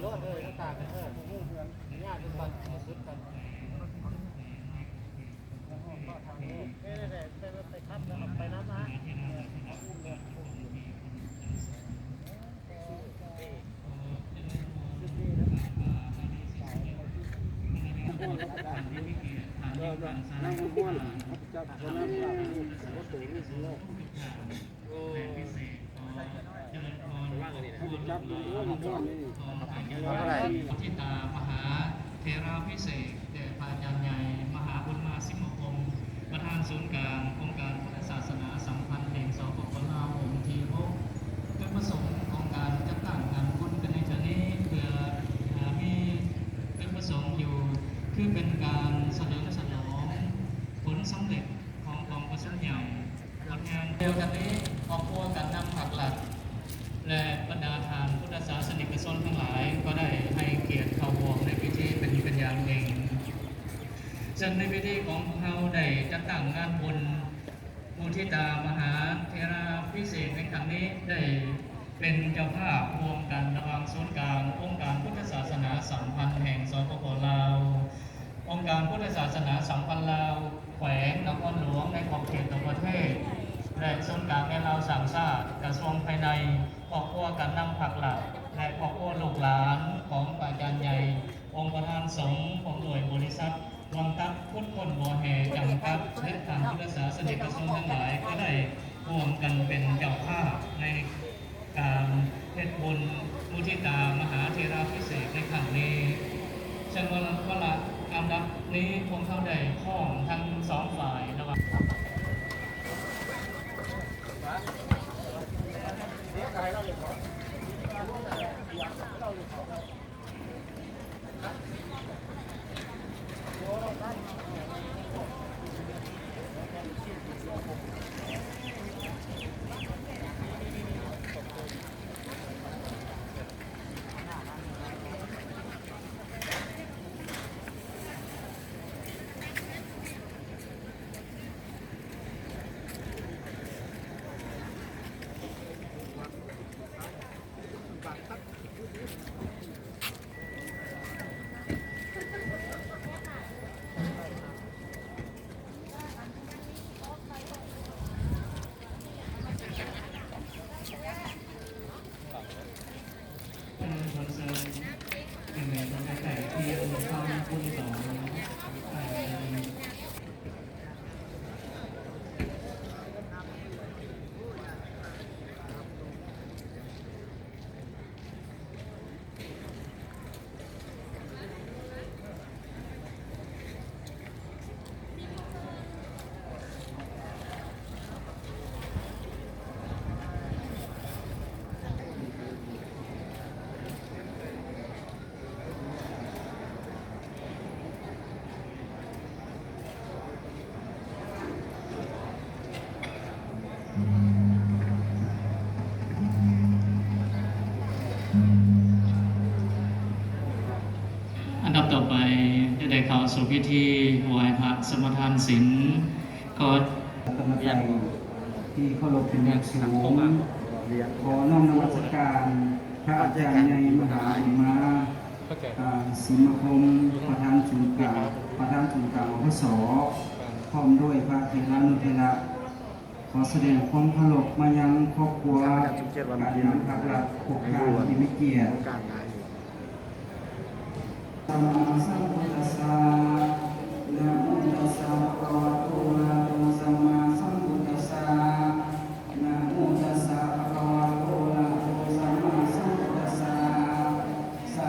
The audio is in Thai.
รถเลยต่างกันญาติกันสุดกันไปคัดแล้วไปน้ำนะนั่งม้วนจับคนนั้นจับรถตู้นี่สิโลโอ้จับดูว่ามันม้วนนี่พุทธิตามหาเทราพิเศษแด่พระอาจารย์ใหญ่มหาบุญมาสิมพงศ์ประธานศูนย์กลางองค์การพุทธศาสนาสัมพันธ์แห่งสปปลาวองค์ที่6จุดประสงค์ของการจัดตั้งงานบุญกันในครั้งนี้เพื่อมีจุดประสงค์อยู่คือเป็นการเฉลิมฉลองผลสำเร็จของกองกระสุนใหญ่ผลงานเดียวกันนี้ครอบครัวการนำผักหลักและบรรดาทานพุทธศาสนิกชนทั้งหลายก็ได้ให้เกียรติเข้าร่วมในพิธีเป็นอย่างเองซึ่งในพิธีของพวกเราได้จัดตั้งงานบุญมุทิตามหาเทราพิเศษในครั้งนี้ได้เป็นเจ้าภาพร่วมกันระหว่างศูนย์กลางองค์การพุทธศาสนาสัมพันธ์แห่งสปปลาวองค์การพุทธศาสนาสัมพันธ์ลาวแขวงนครหลวงในขอบเขตต่างประเทศและศูนย์กลางในลาวสามชาติกระทรวงภายในครอบครัวการนำผักหลักและครอบครัวลูกหลานของอาจารย์ใหญ่องค์ประธานสงฆ์ของหน่วยบริษัทวังตับพุทธคนบัวแห่จำกัดและทางพุทธศาสนิกชนทั้งหลายก็ได้ร่วมกันเป็นเจ้าภาพในการเทศบุญมุทิตามหาเทราพิเศษในครั้งนี้ซึ่งวันละอันดับนี้พวกเขาได้ข้องทั้งสองฝ่ายระหว่างอันดับต่อไปจะได้เข้าสู่พิธีไหว้พระสมทานศีลก็กรรมการที่เคารพเป็นอย่างสูงขอน้อมนมัสการพระอาจารย์ในมหาอิมาสิมพงศ์ประธานศูนย์กลางอพสพร้อมด้วยพระเถระนุเถระขอแสดงความเคารพมายังครอบครัวการนำผักหลักปกครองที่มีเกียรติ